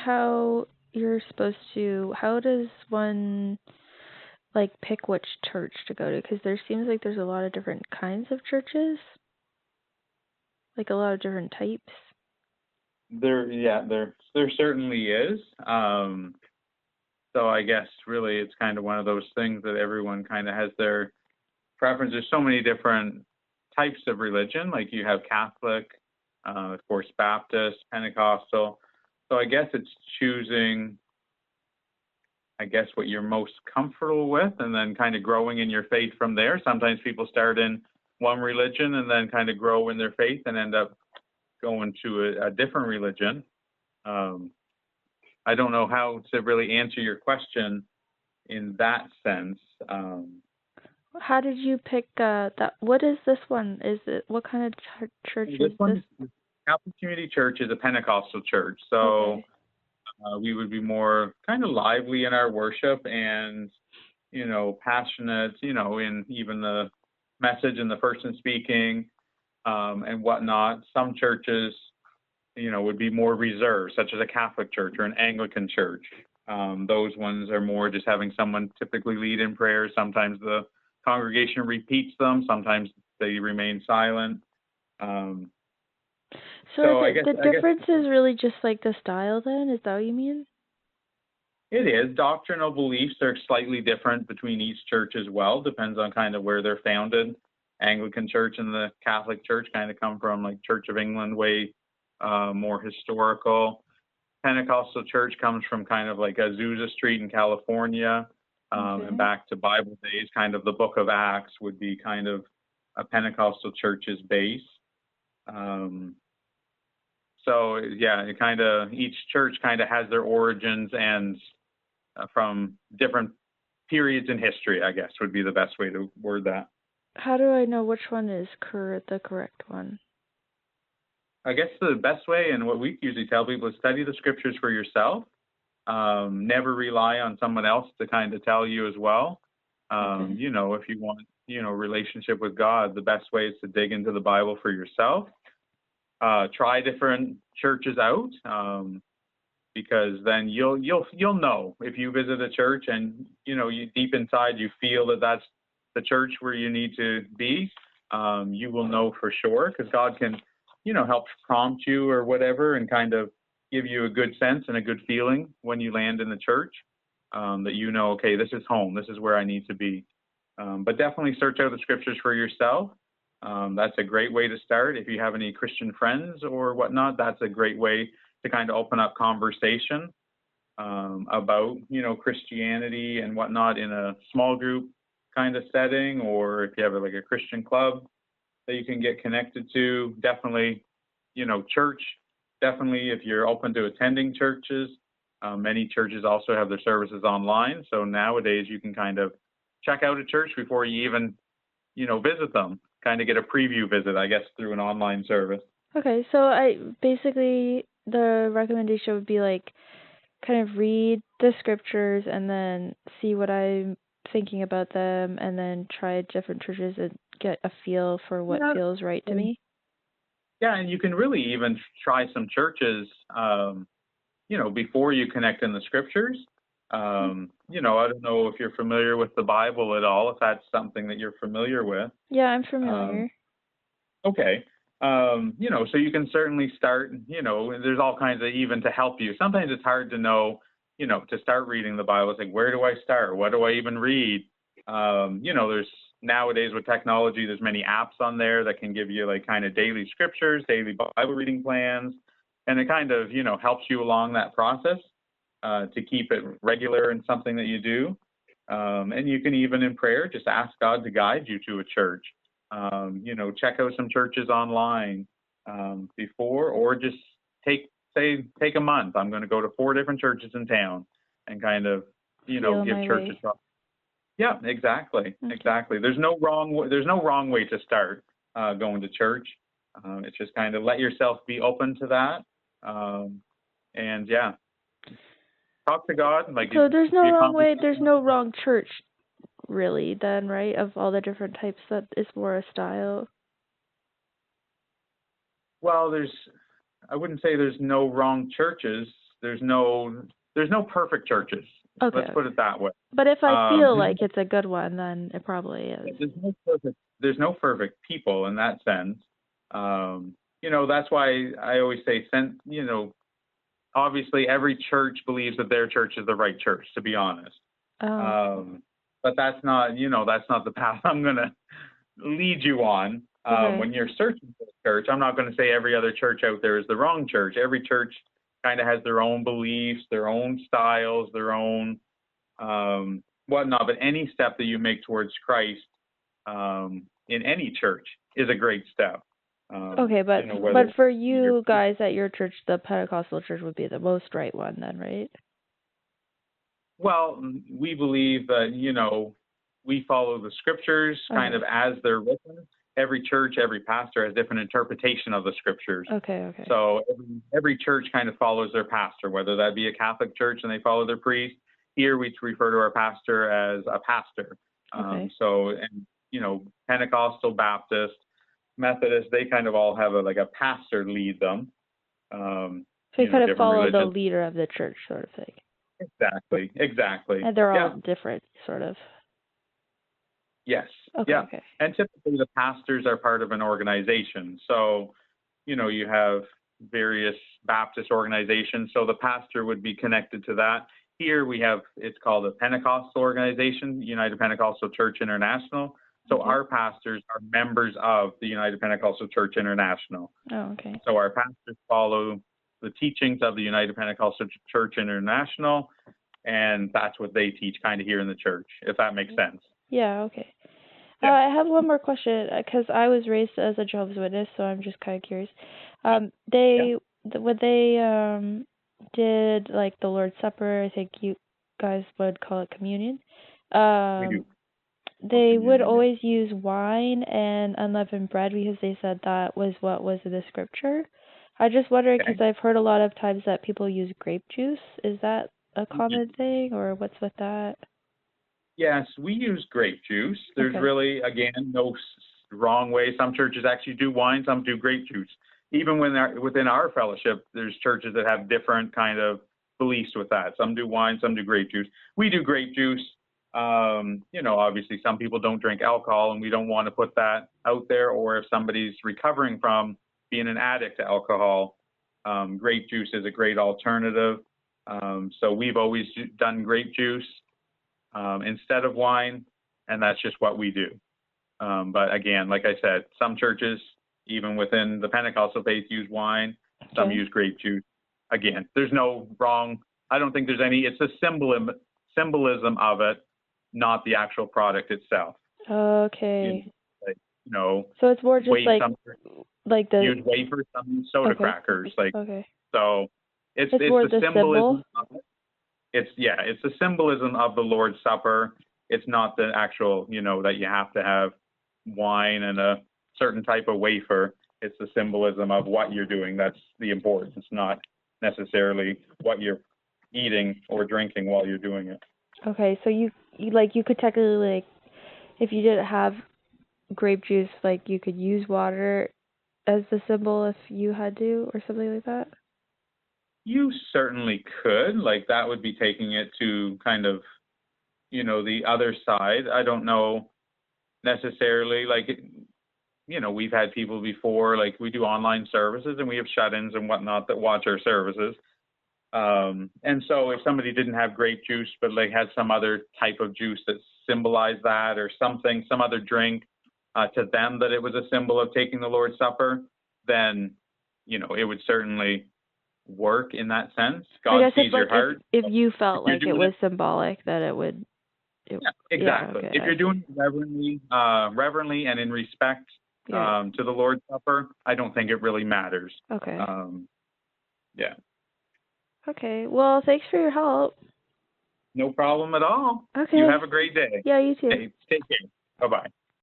wondering how does one like pick which church to go to? Because there seems like there's a lot of different kinds of churches, like a lot of different types. There certainly is. So I guess really it's kind of one of those things that everyone kind of has their preference. There's so many different types of religion. Like you have Catholic, of course, Baptist, Pentecostal. So I guess it's choosing, what you're most comfortable with, and then kind of growing in your faith from there. Sometimes people start in one religion and then kind of grow in their faith and end up going to a different religion. I don't know how to really answer your question in that sense. How did you pick that? What is this one? What kind of church is this? Catholic Community Church is a Pentecostal church, so Okay. we would be more kind of lively in our worship and, passionate, in even the message and the person speaking and whatnot. Some churches, would be more reserved, such as a Catholic church or an Anglican church. Those ones are more just having someone typically lead in prayer. Sometimes the congregation repeats them. Sometimes they remain silent. So the difference is really just like the style then? Is that what you mean? It is. Doctrinal beliefs are slightly different between each church as well. Depends on kind of where they're founded. Anglican church and the Catholic church kind of come from like Church of England, way more historical. Pentecostal church comes from kind of like Azusa Street in California, and back to Bible days. Kind of the Book of Acts would be kind of a Pentecostal church's base. So yeah, each church kind of has their origins and from different periods in history, I guess would be the best way to word that. How do I know which one is the correct one? I guess the best way, and what we usually tell people, is study the scriptures for yourself. Never rely on someone else to kind of tell you as well. If you want, relationship with God, the best way is to dig into the Bible for yourself. Try different churches out, because then you'll know if you visit a church and you deep inside you feel that that's the church where you need to be. You will know for sure, because God can help prompt you or whatever and kind of give you a good sense and a good feeling when you land in the church, that okay, this is home, this is where I need to be. But definitely search out the scriptures for yourself. That's a great way to start. If you have any Christian friends or whatnot, that's a great way to kind of open up conversation about, Christianity and whatnot in a small group kind of setting, or if you have like a Christian club that you can get connected to. Definitely, church, definitely if you're open to attending churches. Many churches also have their services online. So nowadays you can kind of check out a church before you even, visit them. Kind of get a preview visit, I guess, through an online service. Okay, so the recommendation would be like kind of read the scriptures and then see what I'm thinking about them, and then try different churches and get a feel for what feels right to me. Yeah, and you can really even try some churches, before you connect in the scriptures. I don't know if you're familiar with the Bible at all, if that's something that you're familiar with. Yeah, I'm familiar. Okay. So you can certainly start, there's all kinds of, even to help you. Sometimes it's hard to know, to start reading the Bible. It's like, where do I start? What do I even read? There's nowadays with technology, there's many apps on there that can give you like kind of daily scriptures, daily Bible reading plans. And it kind of, helps you along that process to keep it regular and something that you do. And you can even in prayer, just ask God to guide you to a church. Check out some churches online before, or just take a month. I'm going to go to 4 different churches in town and kind of, give church a try. Yeah, exactly. Okay. Exactly. There's no wrong way to start going to church. It's just kind of let yourself be open to that. And yeah, talk to God. So there's no wrong way. There's no wrong church, really, then, right? Of all the different types, that is more a style. Well, I wouldn't say there's no wrong churches. There's no perfect churches. Okay. Let's put it that way. But if I feel like it's a good one, then it probably is. There's no perfect people in that sense. That's why I always say, obviously every church believes that their church is the right church, to be honest. But that's not the path I'm going to lead you on. Okay. When you're searching for a church, I'm not going to say every other church out there is the wrong church. Every church kind of has their own beliefs, their own styles, their own whatnot. But any step that you make towards Christ in any church is a great step. Okay, but for you guys at your church, the Pentecostal church would be the most right one then, right? Well, we believe that, we follow the scriptures kind of as they're written. Every church, every pastor has different interpretation of the scriptures. Okay. So every church kind of follows their pastor, whether that be a Catholic church and they follow their priest. Here we refer to our pastor as a pastor. Pentecostal, Baptist, Methodist, they kind of all have a pastor lead them. So you kind of follow the leader of the church, sort of thing. Exactly. And they're all different, sort of. Yes. Okay. And typically the pastors are part of an organization. So, you have various Baptist organizations. So the pastor would be connected to that. Here we have, it's called a Pentecostal organization, United Pentecostal Church International. So our pastors are members of the United Pentecostal Church International. Oh, okay. So our pastors follow the teachings of the United Pentecostal Church International, and that's what they teach kind of here in the church, if that makes sense. Yeah, okay. I have one more question, because I was raised as a Jehovah's Witness, so I'm just kind of curious. When they did, like, the Lord's Supper, I think you guys would call it communion. We do. They would always use wine and unleavened bread because they said that was what was in the scripture. I just wondered, because I've heard a lot of times that people use grape juice. Is that a common thing, or what's with that? Yes, we use grape juice. There's really, again, no wrong way. Some churches actually do wine, some do grape juice. Even within our fellowship, there's churches that have different kind of beliefs with that. Some do wine, some do grape juice. We do grape juice. Obviously some people don't drink alcohol, and we don't want to put that out there. Or if somebody's recovering from being an addict to alcohol, grape juice is a great alternative. So we've always done grape juice instead of wine, and that's just what we do. But again, like I said, some churches, even within the Pentecostal faith, use wine. Some use grape juice. Again, there's no wrong. I don't think there's any. It's a symbolism of it, not the actual product itself. Okay. So it's more just like the use wafers, some use soda crackers. So it's more the symbol. symbolism of it. It's the symbolism of the Lord's Supper. It's not the actual, that you have to have wine and a certain type of wafer. It's the symbolism of what you're doing. That's the importance, not necessarily what you're eating or drinking while you're doing it. Okay, so you could technically, if you didn't have grape juice, you could use water as the symbol if you had to, or something like that? You certainly could. That would be taking it to kind of, the other side. I don't know necessarily, we've had people before, we do online services and we have shut-ins and whatnot that watch our services. And so if somebody didn't have grape juice, but had some other type of juice that symbolized that, or something, some other drink, to them that it was a symbol of taking the Lord's Supper, then, it would certainly work in that sense. God sees your heart. If you felt like it was symbolic, that it would. Exactly. Yeah, okay, if you're doing it reverently and in respect to the Lord's Supper, I don't think it really matters. Okay. Yeah. Okay. Well, thanks for your help. No problem at all. Okay. You have a great day. Yeah, you too. Hey, take care. Bye-bye.